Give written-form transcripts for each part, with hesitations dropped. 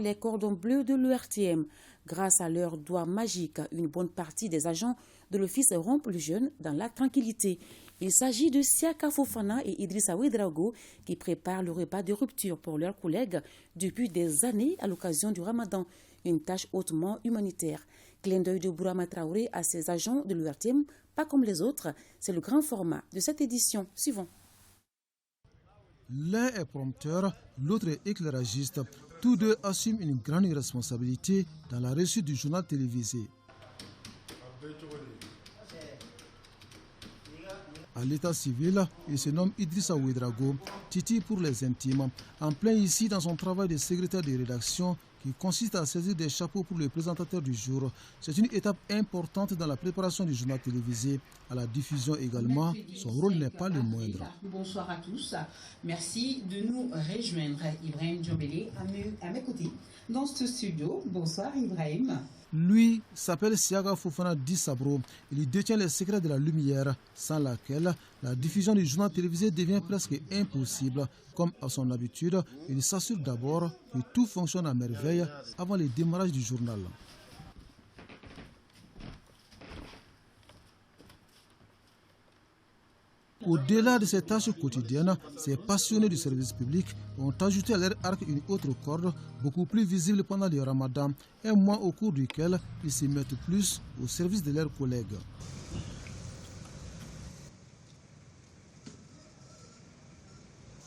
les cordons bleus de l'ERTM. Grâce à leur doigt magique, une bonne partie des agents de l'office rompent le jeûne dans la tranquillité. Il s'agit de Siaka Fofana et Idrissa Ouedraogo qui préparent le repas de rupture pour leurs collègues depuis des années à l'occasion du Ramadan, une tâche hautement humanitaire. Clin d'œil de Bourama Traoré à ses agents de l'URTM, pas comme les autres, c'est le grand format de cette édition. Suivant. L'un est prompteur, l'autre est éclairagiste. Tous deux assument une grande responsabilité dans la réussite du journal télévisé. À l'état civil, il se nomme Idrissa Ouedraogo, Titi pour les intimes, en plein ici dans son travail de secrétaire de rédaction qui consiste à saisir des chapeaux pour le présentateur du jour. C'est une étape importante dans la préparation du journal télévisé. À la diffusion également, son rôle n'est pas le moindre. Bonsoir à tous. Merci de nous rejoindre. Ibrahim Djobélé à mes côtés dans ce studio. Bonsoir Ibrahim. Lui s'appelle Siaka Fofana Di Sabro. Il détient les secrets de la lumière, sans laquelle la diffusion du journal télévisé devient presque impossible. Comme à son habitude, il s'assure d'abord que tout fonctionne à merveille avant le démarrage du journal. Au-delà de ces tâches quotidiennes, ces passionnés du service public ont ajouté à leur arc une autre corde, beaucoup plus visible pendant le Ramadan, un mois au cours duquel ils se mettent plus au service de leurs collègues.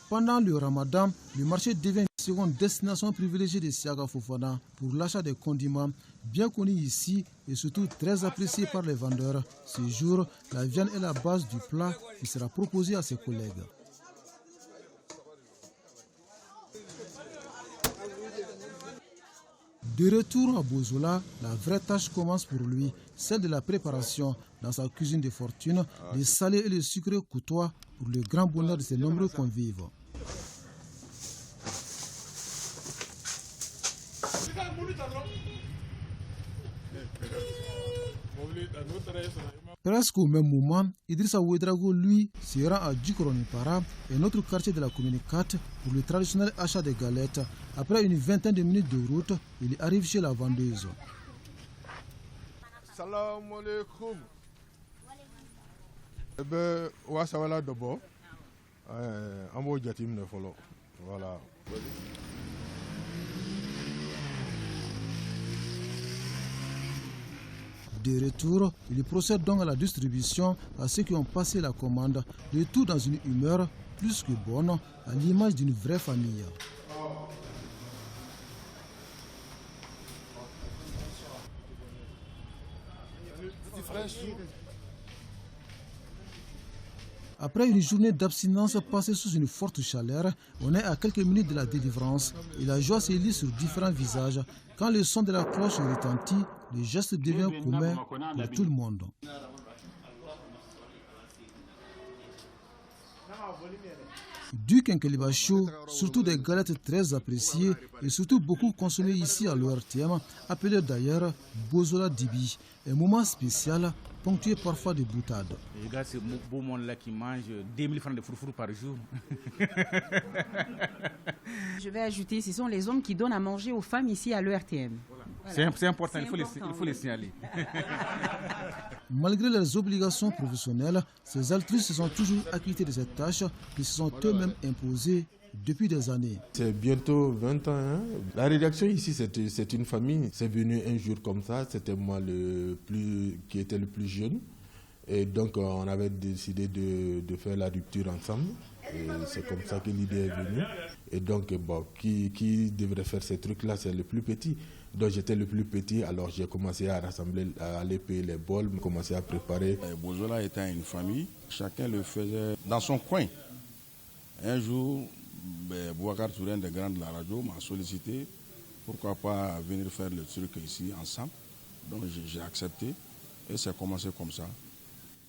Pendant le Ramadan, le marché devient une seconde destination privilégiée de Siaka Fofana pour l'achat des condiments, bien connus ici et surtout très appréciés par les vendeurs. Ce jour, la viande est la base du plat qui sera proposé à ses collègues. De retour à Bozola, la vraie tâche commence pour lui, celle de la préparation. Dans sa cuisine de fortune, les salés et les sucrés côtoient pour le grand bonheur de ses nombreux convives. Presque au même moment, Idrissa Ouedraogo, lui, se rend à Djikoronipara, un autre quartier de la commune 4, pour le traditionnel achat des galettes. Après une vingtaine de minutes de route, il arrive chez la vendeuse. Salam alaikum. Eh bien, wa sawala d'abord. Amo jatim ne folo. Voilà. De retour, il procède donc à la distribution à ceux qui ont passé la commande, le tout dans une humeur plus que bonne, à l'image d'une vraie famille. Après une journée d'abstinence passée sous une forte chaleur, on est à quelques minutes de la délivrance et la joie se lit sur différents visages. Quand le son de la cloche retentit, le geste devient commun pour tout le monde. Du kenkeliba chaud, surtout des galettes très appréciées et surtout beaucoup consommées ici à l'ORTM, appelé d'ailleurs Bozola Dibi, un moment spécial ponctué parfois de boutades. Je regarde ce beau monde-là qui mange 2000 francs de fourfour par jour. Je vais ajouter, ce sont les hommes qui donnent à manger aux femmes ici à l'ERTM. Voilà. C'est important, il faut les signaler. Malgré leurs obligations professionnelles, ces altruistes se sont toujours acquittés de cette tâche qui se sont eux-mêmes imposées depuis des années. C'est bientôt 20 ans. Hein? La rédaction ici, c'est une famille. C'est venu un jour comme ça. C'était moi qui était le plus jeune. Et donc, on avait décidé de faire la rupture ensemble. Et c'est comme ça que l'idée est venue. Et donc, bon, qui devrait faire ces trucs-là, c'est le plus petit. Donc, j'étais le plus petit. Alors, j'ai commencé à rassembler, à aller payer les bols, commencer à préparer. Bozola étant une famille, chacun le faisait dans son coin. Un jour, Boubacar Touré, un des grands de la radio, m'a sollicité. Pourquoi pas venir faire le truc ici ensemble. Donc, j'ai accepté. Et c'est commencé comme ça.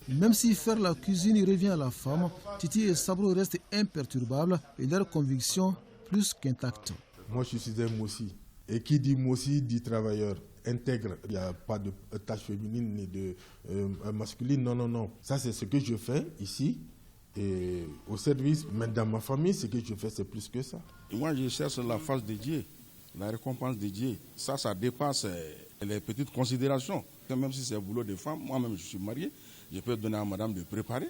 Même si faire la cuisine revient à la femme, Titi et Sabro restent imperturbables et leur conviction plus qu'intacte. Moi, je suis un Mossi. Et qui dit Mossi dit travailleur intègre. Il n'y a pas de tâche féminine ni de masculine. Non, non, non. Ça, c'est ce que je fais ici. Et au service, mais dans ma famille, ce que je fais, c'est plus que ça. Et moi, je cherche la face de Dieu. la récompense de Dieu. Ça dépasse les petites considérations. Même si c'est le boulot des femmes, moi-même je suis marié, je peux donner à madame de préparer.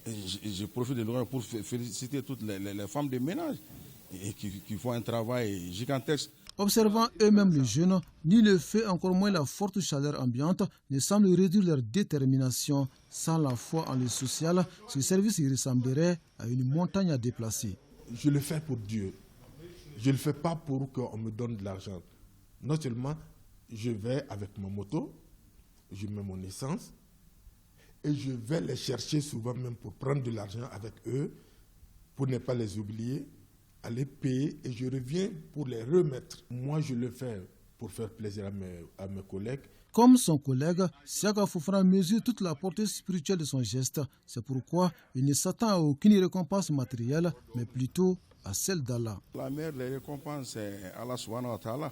Et je profite de l'occasion pour féliciter toutes les femmes de ménage et qui font un travail gigantesque. Observant eux-mêmes les jeunes, ni le fait, encore moins la forte chaleur ambiante, ne semble réduire leur détermination. Sans la foi en le social, ce service y ressemblerait à une montagne à déplacer. Je le fais pour Dieu. Je ne le fais pas pour qu'on me donne de l'argent. Non seulement je vais avec ma moto, je mets mon essence, et je vais les chercher souvent même pour prendre de l'argent avec eux, pour ne pas les oublier, aller payer, et je reviens pour les remettre. Moi, je le fais pour faire plaisir à mes collègues. Comme son collègue, Siaka Fofana mesure toute la portée spirituelle de son geste. C'est pourquoi il ne s'attend à aucune récompense matérielle, mais plutôt à celle d'Allah. La meilleure des récompenses, c'est Allah subhanahu wa ta'ala.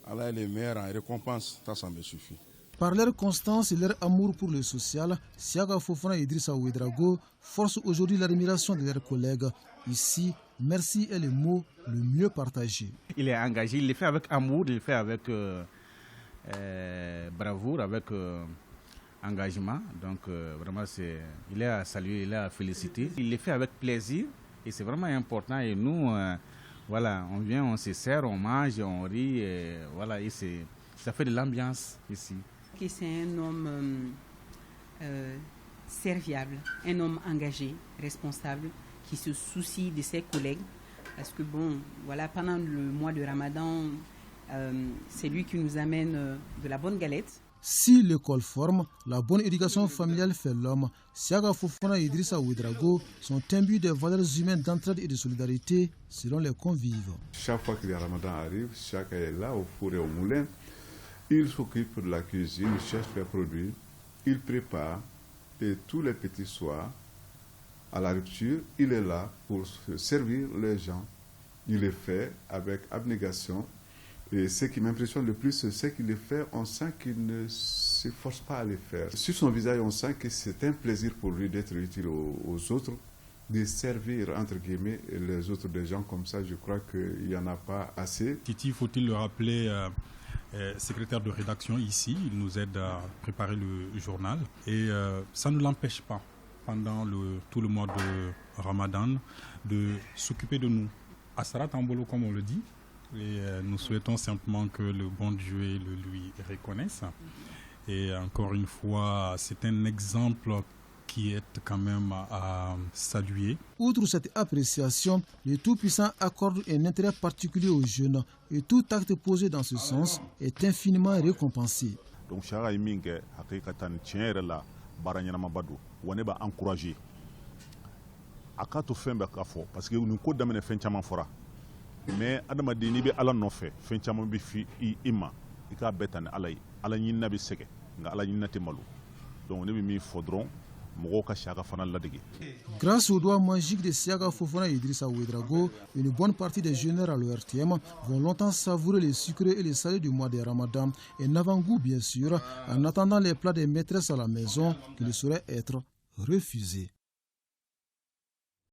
Allah est le meilleur en récompense, ça me suffit. Par leur constance et leur amour pour le social, Siaka Fofana et Idrissa Ouedraogo forcent aujourd'hui l'admiration de leurs collègues. Ici, merci est le mot le mieux partagé. Il est engagé, il le fait avec amour, il le fait avec bravoure, avec engagement. Donc vraiment, il est à saluer, il est à féliciter. Il le fait avec plaisir et c'est vraiment important. Et nous, voilà, on vient, on se sert, on mange, on rit. Et voilà, et ça fait de l'ambiance ici. C'est un homme serviable, un homme engagé, responsable, qui se soucie de ses collègues. Parce que bon, voilà, pendant le mois de Ramadan, c'est lui qui nous amène de la bonne galette. Si l'école forme, la bonne éducation familiale fait l'homme. Siaka Fofana et Idrissa Ouedraogo sont imbus des valeurs humaines d'entraide et de solidarité selon les convives. Chaque fois que le Ramadan arrive, Siaka est là au four et au moulin. Il s'occupe de la cuisine, il cherche les produits, il prépare et tous les petits soirs, à la rupture, il est là pour servir les gens. Il le fait avec abnégation. Et ce qui m'impressionne le plus, c'est ce qu'il le fait, on sent qu'il ne s'efforce pas à le faire. Sur son visage, on sent que c'est un plaisir pour lui d'être utile aux autres, de servir, entre guillemets, les autres des gens comme ça. Je crois qu'il n'y en a pas assez. Titi, faut-il le rappeler, secrétaire de rédaction ici, il nous aide à préparer le journal. Et ça ne l'empêche pas, pendant tout le mois de Ramadan, de s'occuper de nous. Assarat Ambolo, comme on le dit. Et nous souhaitons simplement que le bon Dieu le lui reconnaisse. Et encore une fois, c'est un exemple qui est quand même à saluer. Outre cette appréciation, le Tout-Puissant accorde un intérêt particulier aux jeunes et tout acte posé dans ce sens est infiniment récompensé. Donc, Chara Imingue, Hakikatan Tchenrela, Baranyama Badou, Waneba encouragé. Akato Fembe Kafo, parce que nous codons dans les Fenchaman Fora. Mais adamaden ni be ala nɔfɛ fɛn caman bɛ fi i ma i k'a bɛɛ ta ni ala ye ala ɲinina bɛ sɛgɛ nka ala ɲinina tɛ malo donc ne bɛ min fɔ dɔrɔn mɔgɔw ka Siaka fana ladege. Grâce aux doigts magiques de Siaka Fofana et Idrissa Ouedraogo, une bonne partie des jeunes à l'ORTM vont longtemps savourer les sucrés et les salés du mois de Ramadan, un avant-goût bien sûr, en attendant les plats des maîtresses à la maison qui ne sauraient être refusés.